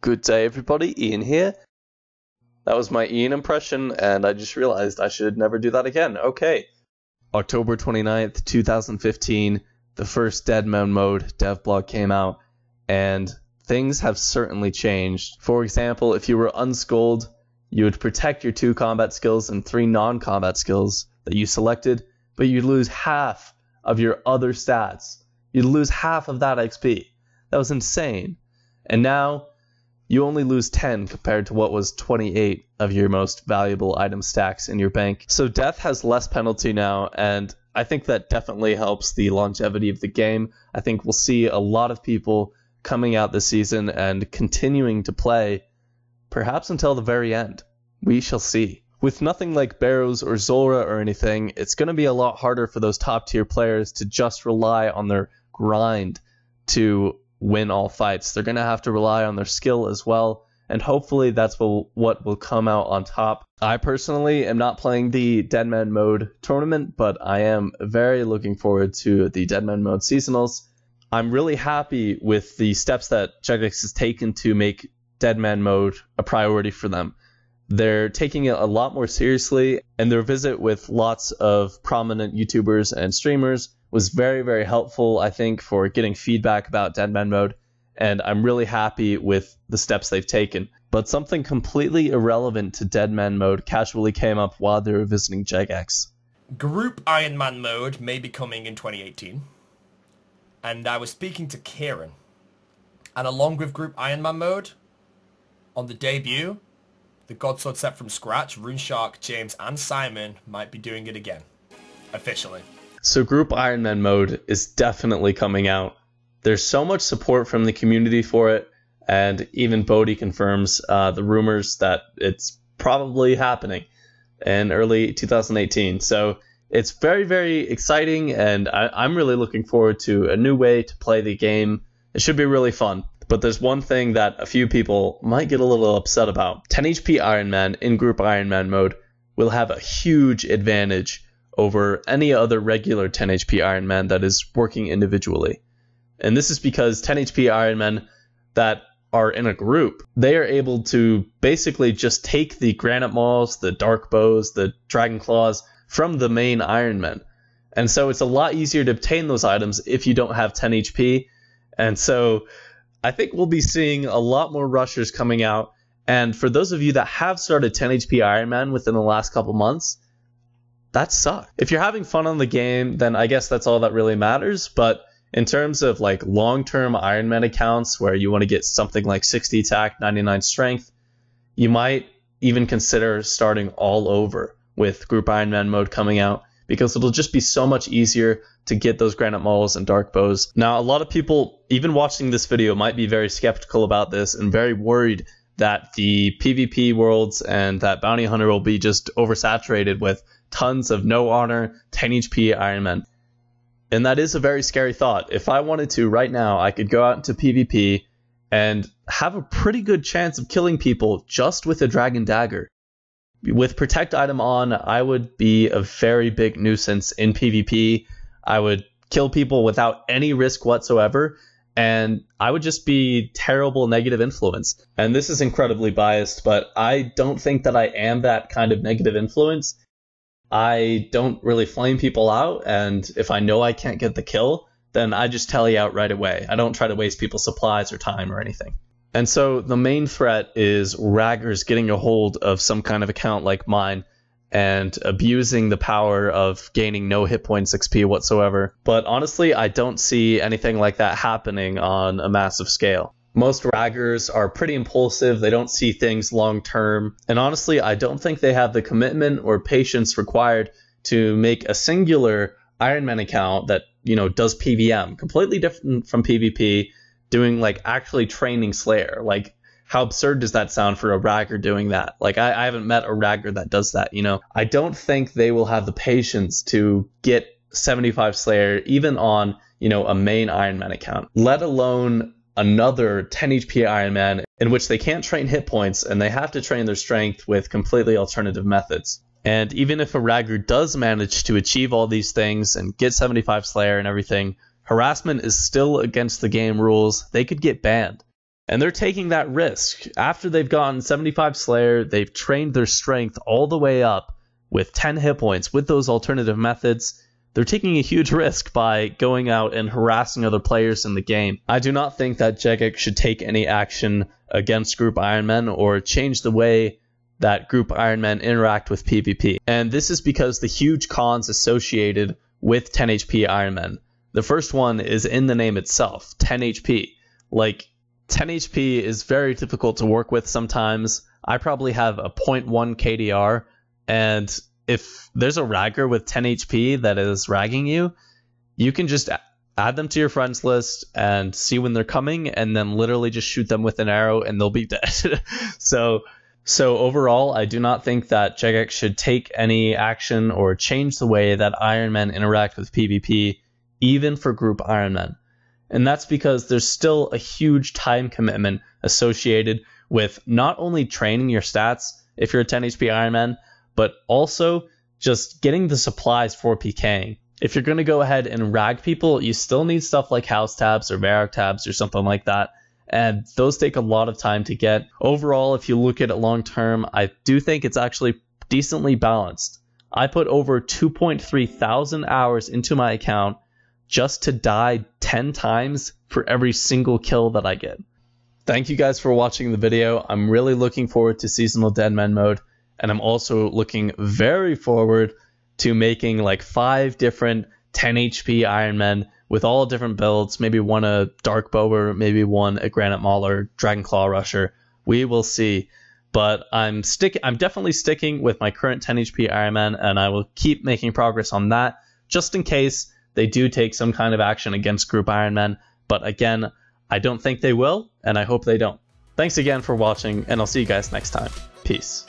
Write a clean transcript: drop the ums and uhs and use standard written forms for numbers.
Good day everybody, Ian here. That was my Ian impression and I just realized I should never do that again. Okay. October 29th, 2015, the first Deadman Mode dev blog came out and things have certainly changed. For example, if you were unschooled, you would protect your 2 combat skills and 3 non-combat skills that you selected, but you'd lose half of your other stats. You'd lose half of that XP. That was insane. And now, you only lose 10 compared to what was 28 of your most valuable item stacks in your bank. So death has less penalty now, and I think that definitely helps the longevity of the game. I think we'll see a lot of people coming out this season and continuing to play, perhaps until the very end. We shall see. With nothing like Barrows or Zora or anything, it's going to be a lot harder for those top tier players to just rely on their grind to win all fights. They're going to have to rely on their skill as well, and hopefully that's what will come out on top. I personally am not playing the Deadman Mode tournament, but I am very looking forward to the Deadman Mode seasonals. I'm really happy with the steps that Jagex has taken to make Deadman Mode a priority for them. They're taking it a lot more seriously, and their visit with lots of prominent YouTubers and streamers was very, very helpful, I think, for getting feedback about Deadman Mode, and I'm really happy with the steps they've taken. But something completely irrelevant to Deadman Mode casually came up while they were visiting Jagex. Group Ironman Mode may be coming in 2018, and I was speaking to Kieran, and along with Group Ironman Mode, on the debut, the Godsword set from scratch, RuneShark, James, and Simon might be doing it again, officially. So Group Ironman Mode is definitely coming out. There's so much support from the community for it, and even Bodhi confirms the rumors that it's probably happening in early 2018. So it's very, very exciting, and I'm really looking forward to a new way to play the game. It should be really fun. But there's one thing that a few people might get a little upset about. 10 HP Ironman in Group Ironman Mode will have a huge advantage over any other regular 10 HP Ironman that is working individually. And this is because 10 HP Ironmen that are in a group, they are able to basically just take the granite mauls, the dark bows, the dragon claws from the main Ironmen. And so it's a lot easier to obtain those items if you don't have 10 HP. And so I think we'll be seeing a lot more rushers coming out. And for those of you that have started 10 HP Ironman within the last couple months, that sucks. If you're having fun on the game, then I guess that's all that really matters. But in terms of like long-term Ironman accounts where you want to get something like 60 attack, 99 strength, you might even consider starting all over with Group Ironman Mode coming out, because it'll just be so much easier to get those granite mauls and dark bows. Now, a lot of people, even watching this video, might be very skeptical about this and very worried that the PvP worlds and that Bounty Hunter will be just oversaturated with tons of no honor, 10 HP Ironmen. And that is a very scary thought. If I wanted to right now, I could go out into PvP and have a pretty good chance of killing people just with a Dragon Dagger. With Protect item on, I would be a very big nuisance in PvP. I would kill people without any risk whatsoever, and I would just be terrible negative influence. And this is incredibly biased, but I don't think that I am that kind of negative influence. I don't really flame people out, and if I know I can't get the kill, then I just tally out right away. I don't try to waste people's supplies or time or anything. And so the main threat is raggers getting a hold of some kind of account like mine and abusing the power of gaining no hit points XP whatsoever. But honestly, I don't see anything like that happening on a massive scale. Most raggers are pretty impulsive, they don't see things long term, and honestly, I don't think they have the commitment or patience required to make a singular Ironman account that, does PVM, completely different from PvP, doing like actually training Slayer. Like, how absurd does that sound for a ragger doing that? Like, I haven't met a ragger that does that, I don't think they will have the patience to get 75 Slayer even on, a main Ironman account, let alone another 10 HP Ironman in which they can't train hit points and they have to train their strength with completely alternative methods. And even if a ragger does manage to achieve all these things and get 75 Slayer and everything, harassment is still against the game rules. They could get banned. And they're taking that risk. After they've gotten 75 Slayer, they've trained their strength all the way up with 10 hit points with those alternative methods. They're taking a huge risk by going out and harassing other players in the game. I do not think that Jagex should take any action against Group Ironmen or change the way that Group Ironmen interact with PvP. And this is because the huge cons associated with 10 HP Ironmen. The first one is in the name itself, 10 HP. Like, 10 HP is very difficult to work with sometimes. I probably have a 0.1 KDR, and if there's a ragger with 10 HP that is ragging you, you can just add them to your friends list and see when they're coming, and then literally just shoot them with an arrow and they'll be dead. So overall, I do not think that Jagex should take any action or change the way that Ironmen interact with PvP, even for Group Ironmen. And that's because there's still a huge time commitment associated with not only training your stats if you're a 10 HP Ironman, but also just getting the supplies for PKing. If you're going to go ahead and rag people, you still need stuff like house tabs or barrack tabs or something like that. And those take a lot of time to get. Overall, if you look at it long term, I do think it's actually decently balanced. I put over 2.3 thousand hours into my account just to die 10 times for every single kill that I get. Thank you guys for watching the video. I'm really looking forward to seasonal Deadman mode, and I'm also looking very forward to making like 5 different 10 HP Ironmen with all different builds, maybe one a Dark Bower, maybe one a Granite Mauler, Dragon Claw Rusher. We will see. But I'm definitely sticking with my current 10 HP Ironman, and I will keep making progress on that, just in case they do take some kind of action against Group Ironmen. But again, I don't think they will, and I hope they don't. Thanks again for watching, and I'll see you guys next time. Peace.